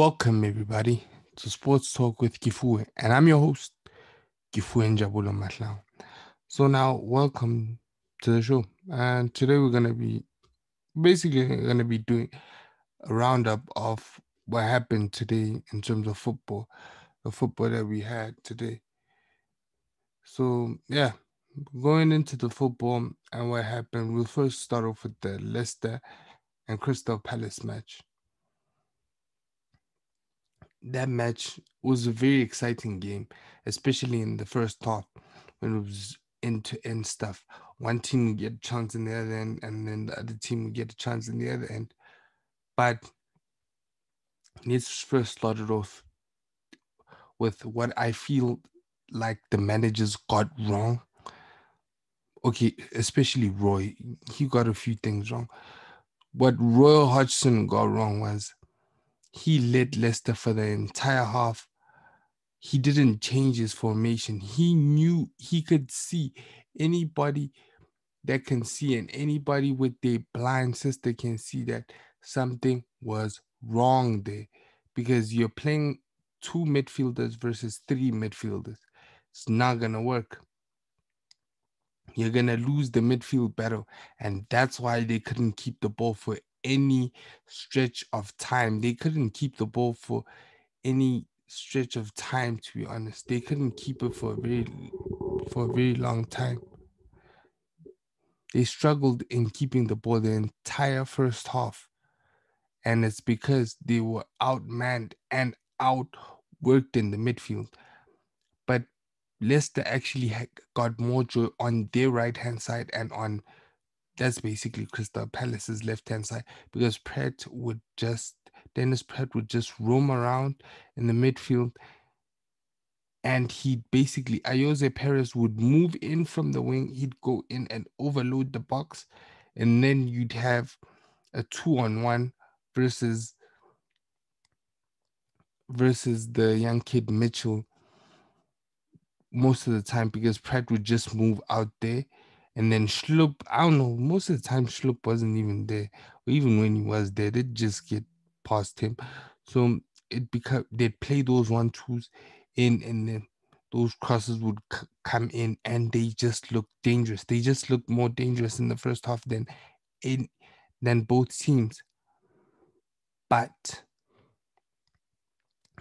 Welcome, everybody, to Sports Talk with Kifue, and I'm your host, Kifue Njabulo Matlau. So now, welcome to the show, and today we're gonna be doing a roundup of what happened today in terms of football, the football that we had today. So yeah, going into the football and what happened, we'll first start off with the Leicester and Crystal Palace match. That match was a very exciting game, especially in the first half when it was end to end stuff. One team would get a chance in the other end, and then the other team would get a chance in the other end. But let's first start it off with what I feel like the managers got wrong. Okay, especially Roy. He got a few things wrong. What Roy Hodgson got wrong was he led Leicester for the entire half. He didn't change his formation. He knew he could see anybody that can see, and anybody with their blind sister can see that something was wrong there because you're playing two midfielders versus three midfielders. It's not going to work. You're going to lose the midfield battle. And that's why they couldn't keep the ball for any stretch of time. They couldn't keep the ball for any stretch of time, to be honest. They couldn't keep it for a very long time. They struggled in keeping the ball the entire first half. And it's because they were outmanned and outworked in the midfield. But Leicester actually got more joy on their right hand side and on that's basically Crystal Palace's left hand side because Dennis Pratt would just roam around in the midfield, and he'd basically Ayoze Perez would move in from the wing. He'd go in and overload the box, and then you'd have a 2-on-1 versus the young kid Mitchell most of the time because Pratt would just move out there, and then Schlupp, I don't know, most of the time Schlupp wasn't even there, or even when he was there, they'd just get past him. So they'd play those 1-2s in, and then those crosses would come in, and they just look dangerous. They just look more dangerous in the first half than both teams. But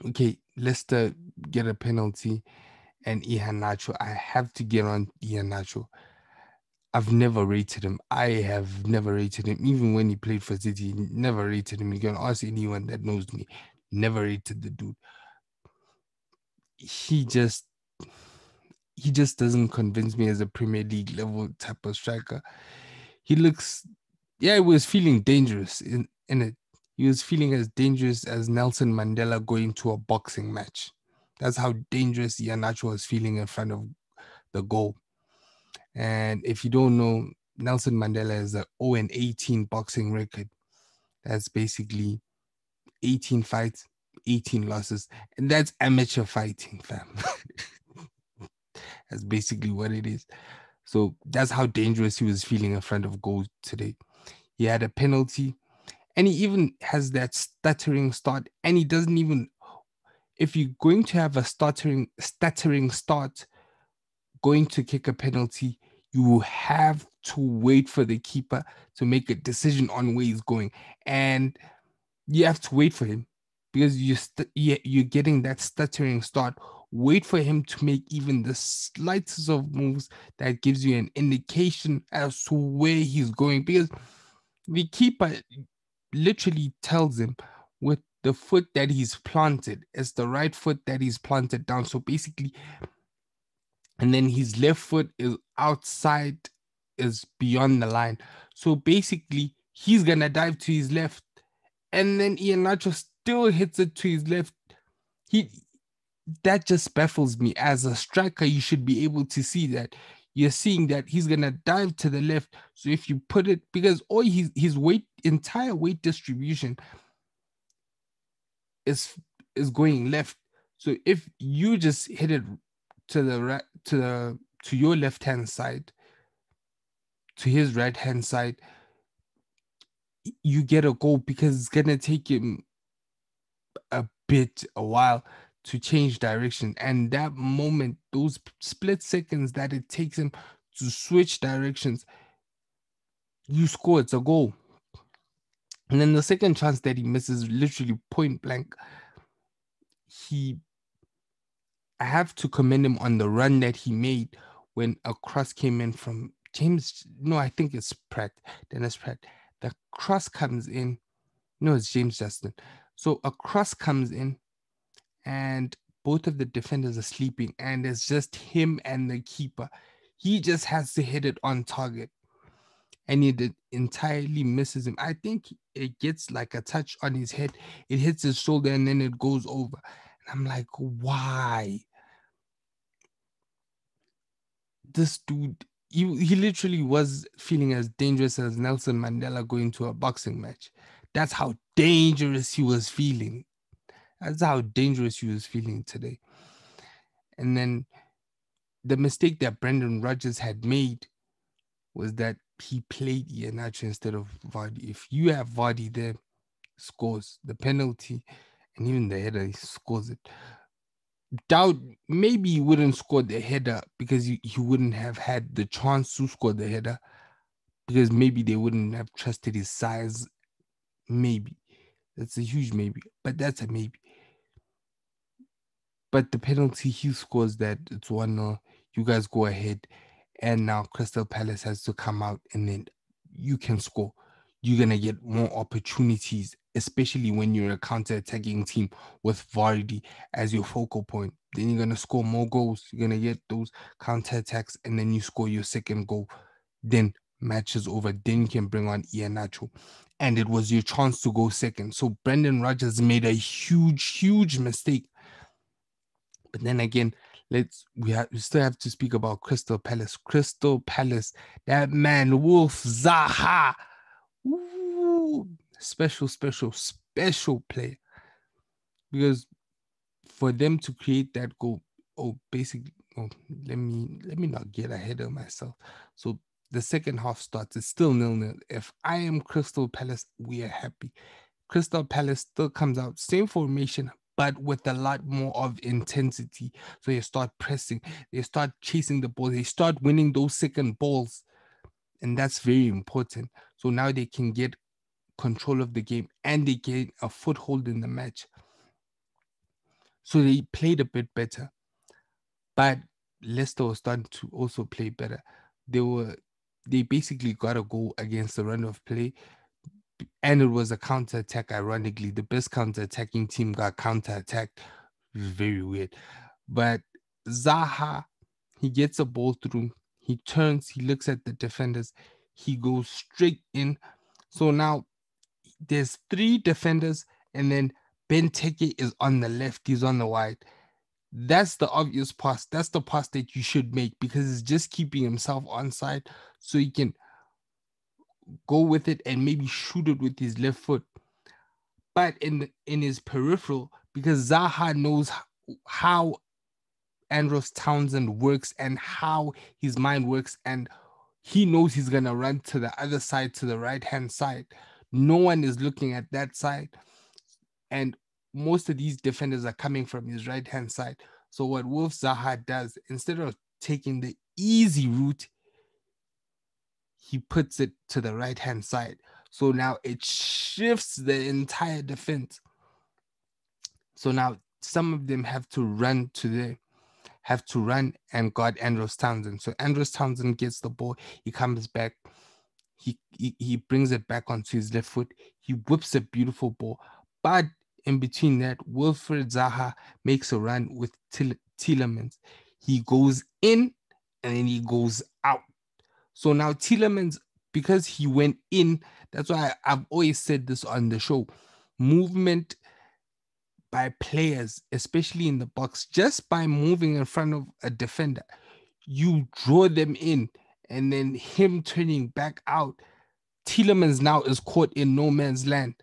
okay, Leicester get a penalty, and Iheanacho, I have to get on Iheanacho. I've never rated him. I have never rated him. Even when he played for City, never rated him. You can ask anyone that knows me. Never rated the dude. He just doesn't convince me as a Premier League level type of striker. He looks, yeah, he was feeling dangerous in it. He was feeling as dangerous as Nelson Mandela going to a boxing match. That's how dangerous Iheanacho was feeling in front of the goal. And if you don't know, Nelson Mandela has a 0-18 boxing record. That's basically 18 fights, 18 losses. And that's amateur fighting, fam. That's basically what it is. So that's how dangerous he was feeling in front of goal today. He had a penalty, and he even has that stuttering start, and he doesn't even, if you're going to have a stuttering start going to kick a penalty, you have to wait for the keeper to make a decision on where he's going, and you have to wait for him because you're getting that stuttering start. Wait for him to make even the slightest of moves that gives you an indication as to where he's going, because the keeper literally tells him with the foot that he's planted, it's the right foot that he's planted down. So basically, and then his left foot is outside, is beyond the line. So basically, he's gonna dive to his left, and then Iheanacho still hits it to his left. That just baffles me. As a striker, you should be able to see that. You're seeing that he's gonna dive to the left. So if you put it, because all his entire weight distribution is going left. So if you just hit it to the right, to your left hand side, to his right hand side, you get a goal because it's gonna take him a while to change direction. And that moment, those split seconds that it takes him to switch directions, you score, it's a goal. And then the second chance that he misses, literally point blank, he I have to commend him on the run that he made when a cross came in from James. No, I think it's Pratt, Dennis Pratt. The cross comes in. No, it's James Justin. So a cross comes in, and both of the defenders are sleeping, and it's just him and the keeper. He just has to hit it on target, and he entirely misses him. I think it gets like a touch on his head, it hits his shoulder, and then it goes over. And I'm like, why? This dude, he literally was feeling as dangerous as Nelson Mandela going to a boxing match. That's how dangerous he was feeling. That's how dangerous he was feeling today. And then the mistake that Brendan Rodgers had made was that he played Iheanacho instead of Vardy. If you have Vardy there, scores the penalty and even the header, he scores it. Doubt maybe he wouldn't score the header because he wouldn't have had the chance to score the header because maybe they wouldn't have trusted his size. Maybe that's a huge maybe, but that's a maybe. But the penalty he scores, that it's 1-0. You guys go ahead, and now Crystal Palace has to come out, and then you can score. You're gonna get more opportunities, especially when you're a counter-attacking team with Vardy as your focal point. Then you're gonna score more goals. You're gonna get those counter-attacks, and then you score your second goal. Then match is over. Then you can bring on Iheanacho. And it was your chance to go second. So Brendan Rodgers made a huge, huge mistake. But then again, we still have to speak about Crystal Palace. Crystal Palace, that man Wolf Zaha. Ooh, special, special, special player. Because for them to create that goal, basically, let me not get ahead of myself. So the second half starts, it's still 0-0. If I am Crystal Palace, we are happy. Crystal Palace still comes out, same formation, but with a lot more of intensity. So they start pressing, they start chasing the ball, they start winning those second balls. And that's very important. So now they can get control of the game and they gain a foothold in the match. So they played a bit better. But Leicester was starting to also play better. They basically got a goal against the run of play, and it was a counter attack. Ironically, the best counter attacking team got counter attacked. It was very weird. But Zaha, he gets a ball through. He turns. He looks at the defenders. He goes straight in. So now there's three defenders, and then Benteke is on the left. He's on the wide. That's the obvious pass. That's the pass that you should make because it's just keeping himself onside so he can go with it and maybe shoot it with his left foot. But in his peripheral, because Zaha knows how Andros Townsend works and how his mind works, and he knows he's gonna run to the other side, to the right hand side. No one is looking at that side, and most of these defenders are coming from his right hand side. So what Wolf Zaha does, instead of taking the easy route, he puts it to the right hand side. So now it shifts the entire defense. So now some of them have to run and guard Andros Townsend. So Andros Townsend gets the ball, he comes back, he brings it back onto his left foot, he whips a beautiful ball. But in between that, Wilfred Zaha makes a run with Tielemans. He goes in and then he goes out. So now Tielemans, because he went in, that's why I've always said this on the show. Movement by players, especially in the box, just by moving in front of a defender, you draw them in, and then him turning back out. Tielemans now is caught in no man's land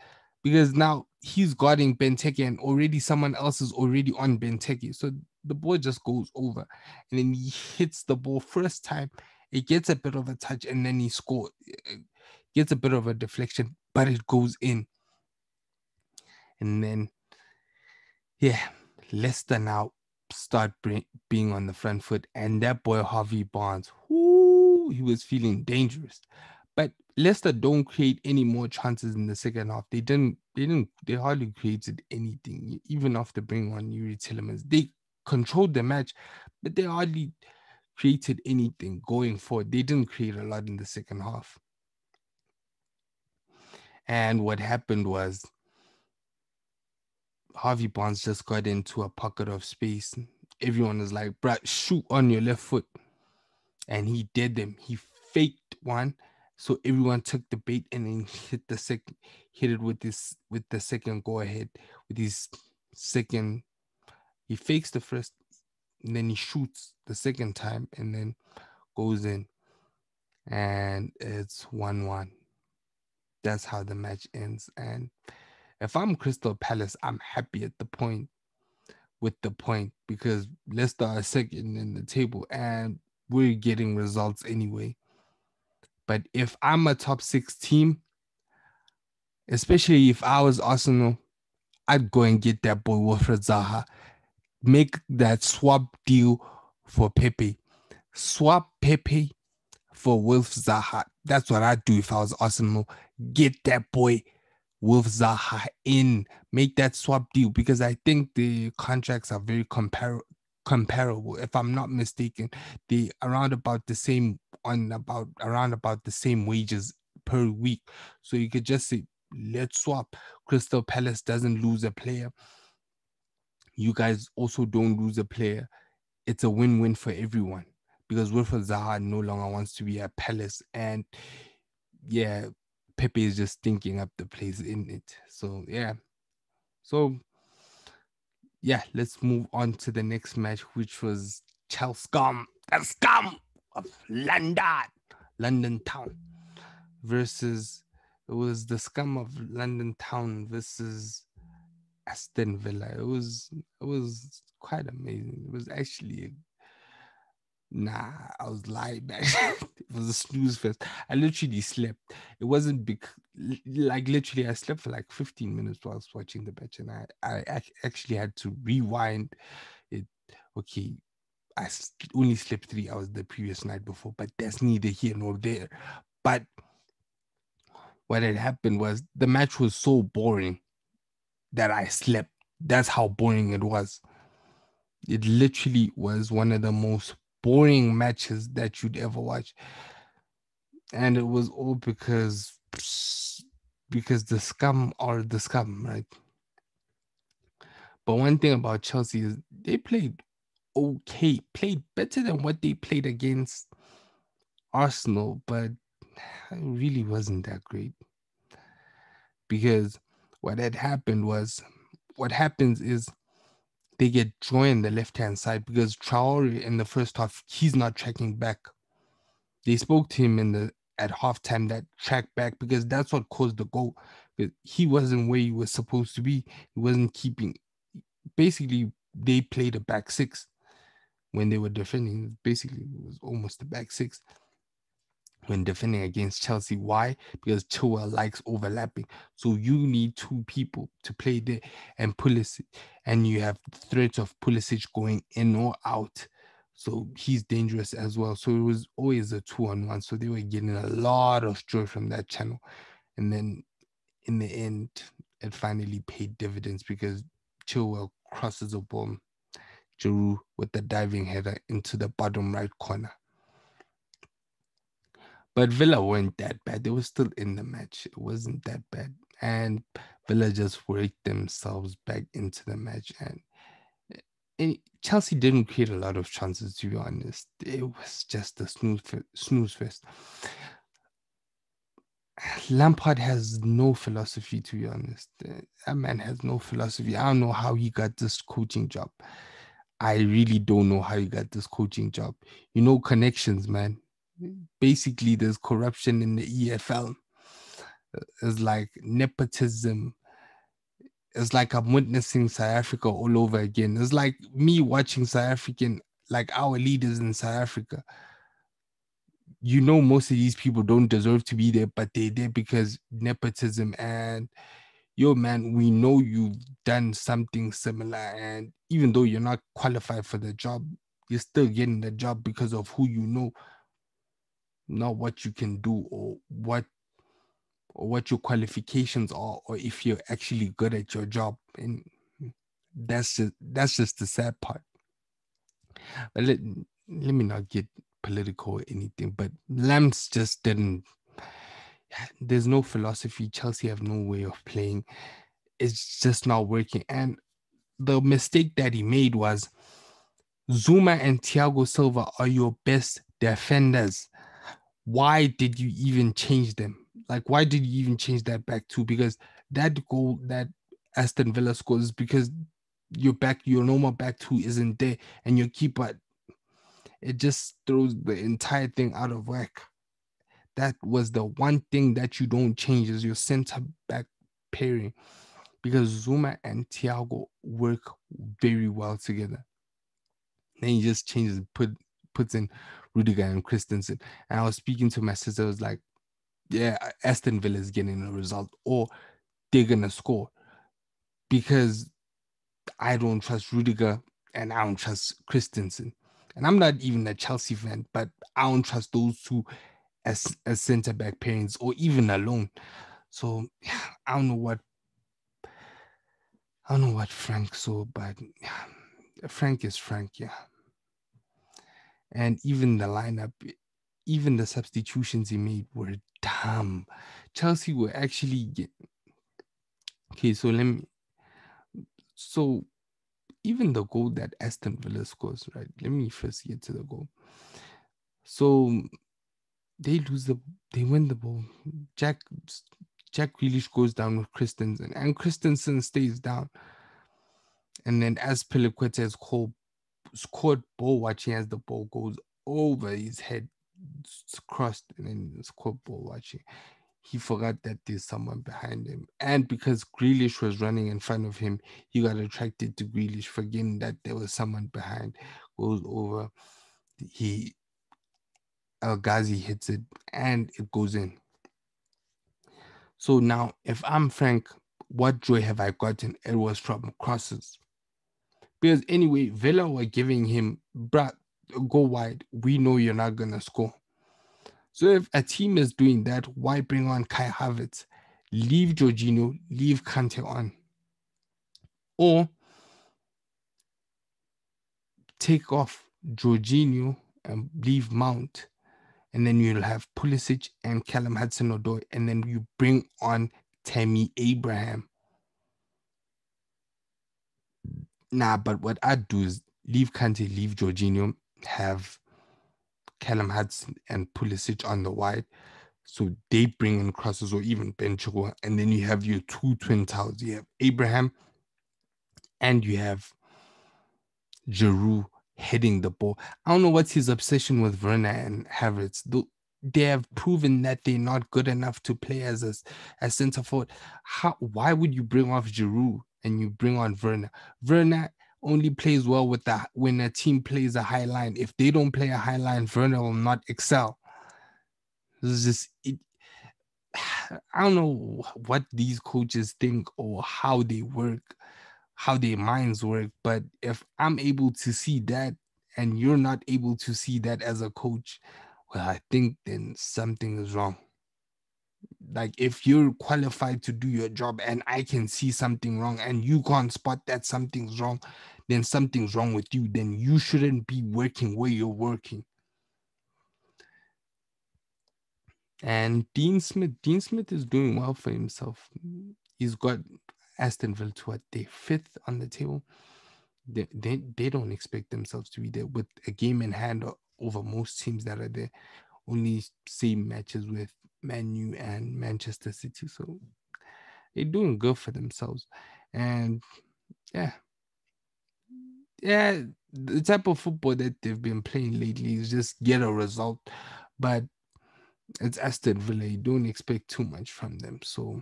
because now he's guarding Benteke and already someone else is already on Benteke. So the ball just goes over and then he hits the ball first time. It gets a bit of a touch and then he scores. Gets a bit of a deflection, but it goes in. And then Yeah, Leicester now start being on the front foot, and that boy Harvey Barnes, whoo, he was feeling dangerous. But Leicester don't create any more chances in the second half. They didn't. They didn't. They hardly created anything, even after bringing on Yuri Tillemans. They controlled the match, but they hardly created anything going forward. They didn't create a lot in the second half. And what happened was Harvey Barnes just got into a pocket of space. Everyone was like, "Bruh, shoot on your left foot." And he did them. He faked one. So everyone took the bait and then hit it with the second go ahead with his second. He fakes the first, and then he shoots the second time and then goes in. And it's 1-1. That's how the match ends. And if I'm Crystal Palace, I'm happy at the point with the point because Leicester are second in the table and we're getting results anyway. But if I'm a top six team, especially if I was Arsenal, I'd go and get that boy Wilfred Zaha. Make that swap deal for Pepe. Swap Pepe for Wilf Zaha. That's what I'd do if I was Arsenal. Get that boy Wolf Zaha in, make that swap deal because I think the contracts are very comparable. If I'm not mistaken, they around about the same around about the same wages per week. So you could just say, let's swap. Crystal Palace doesn't lose a player. You guys also don't lose a player. It's a win-win for everyone because Wilfred Zaha no longer wants to be at Palace and yeah, Pepe is just thinking up the place in it. So yeah. So yeah, let's move on to the next match, which was Chelsea the scum of London Town versus it was the scum of London Town versus Aston Villa. It was quite amazing. It was actually nah, I was lying back. It was a snooze fest. I literally slept. It wasn't big. Like literally, I slept for like 15 minutes whilst watching the match, and I actually had to rewind it. Okay, only slept 3 hours the previous night before, but that's neither here nor there. But what had happened was the match was so boring that I slept. That's how boring it was. It literally was one of the most boring matches that you'd ever watch. And it was all because the scum are the scum, right? But one thing about Chelsea is they played okay, played better than what they played against Arsenal, but it really wasn't that great because what had happened was what happens is they get joy on the left hand side because Traore in the first half he's not tracking back. They spoke to him in the at halftime that track back because that's what caused the goal. Because he wasn't where he was supposed to be. He wasn't keeping. Basically, they played a back six when they were defending. Basically, it was almost a back six when defending against Chelsea. Why? Because Chilwell likes overlapping. So you need two people to play there and Pulisic, and you have the threat of Pulisic going in or out. So he's dangerous as well. So it was always a 2-on-1. So they were getting a lot of joy from that channel. And then in the end, it finally paid dividends because Chilwell crosses a ball, Giroud with the diving header into the bottom right corner. But Villa weren't that bad. They were still in the match. It wasn't that bad. And Villa just worked themselves back into the match. And Chelsea didn't create a lot of chances, to be honest. It was just a snooze fest. Lampard has no philosophy, to be honest. That man has no philosophy. I don't know how he got this coaching job. I really don't know how he got this coaching job. Connections, man. Basically, there's corruption in the EFL. It's like nepotism. It's like I'm witnessing South Africa all over again. It's like me watching South African, like our leaders in South Africa. Most of these people don't deserve to be there, but they're there because nepotism and yo, man, we know you've done something similar, and even though you're not qualified for the job, you're still getting the job because of who you know, not what you can do or what your qualifications are, or if you're actually good at your job. And that's just the sad part. But let me not get political or anything, but Lambs just didn't. There's no philosophy. Chelsea have no way of playing. It's just not working. And the mistake that he made was Zuma and Thiago Silva are your best defenders. Why did you even change them? Like, why did you even change that back two? Because that goal that Aston Villa scores is because your normal back two isn't there, and your keeper, it just throws the entire thing out of whack. That was the one thing that you don't change is your center back pairing, because Zuma and Thiago work very well together. Then he just changes, puts in Rudiger and Christensen. And I was speaking to my sister, I was like, yeah, Aston Villa is getting a result, or they're gonna score, because I don't trust Rudiger and I don't trust Christensen. And I'm not even a Chelsea fan, but I don't trust those two as centre back pairings or even alone. So yeah, I don't know what Frank saw, but yeah, Frank is Frank, yeah. And even the lineup, even the substitutions he made were dumb. Chelsea were actually okay. So even the goal that Aston Villa scores, right? Let me first get to the goal. So they lose they win the ball. Jack Jack Grealish goes down with Christensen, and Christensen stays down. And then as Piliqueta scored ball watching as the ball goes over his head, it's crossed, and then it's called ball watching. He forgot that there's someone behind him. And because Grealish was running in front of him, he got attracted to Grealish, forgetting that there was someone behind. Goes over. He El Ghazi hits it and it goes in. So now, if I'm Frank, what joy have I gotten? It was from crosses. Because anyway, Villa were giving him, bruh, go wide. We know you're not going to score. So if a team is doing that, why bring on Kai Havertz? Leave Jorginho, leave Kante on. Or take off Jorginho and leave Mount. And then you'll have Pulisic and Callum Hudson-Odoi. And then you bring on Tammy Abraham. Nah, but what I'd do is leave Kante, leave Jorginho, have Callum Hudson and Pulisic on the wide. So they bring in crosses or even Ben Chilwell. And then you have your two twin towers. You have Abraham and you have Giroud heading the ball. I don't know what's his obsession with Werner and Havertz. They have proven that they're not good enough to play as centre forward. Why would you bring off Giroud and you bring on Werner? Werner only plays well with that when a team plays a high line. If they don't play a high line, Werner will not excel. This is just it. I don't know what these coaches think or how they work, how their minds work. But if I'm able to see that and you're not able to see that as a coach, well, I think then something is wrong. Like if you're qualified to do your job and I can see something wrong and you can't spot that something's wrong, then something's wrong with you. Then you shouldn't be working where you're working. And Dean Smith is doing well for himself. He's got Aston Villa to what, they fifth on the table. They don't expect themselves to be there with a game in hand over most teams that are there. Only same matches with Man U and Manchester City. So they're doing good for themselves. And yeah, yeah, the type of football that they've been playing lately is just get a result. But it's Aston Villa. You don't expect too much from them. So,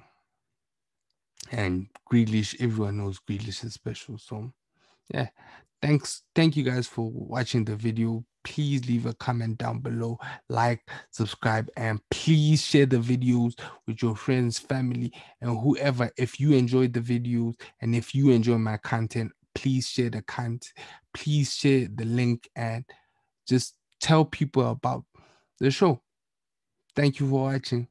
and Grealish, everyone knows Grealish is special. So, yeah, thank you guys for watching the video. please leave a comment down below, like, subscribe, and please share the videos with your friends, family, and whoever. If you enjoyed the videos and if you enjoy my content, please share the content, please share the link, and just tell people about the show. Thank you for watching.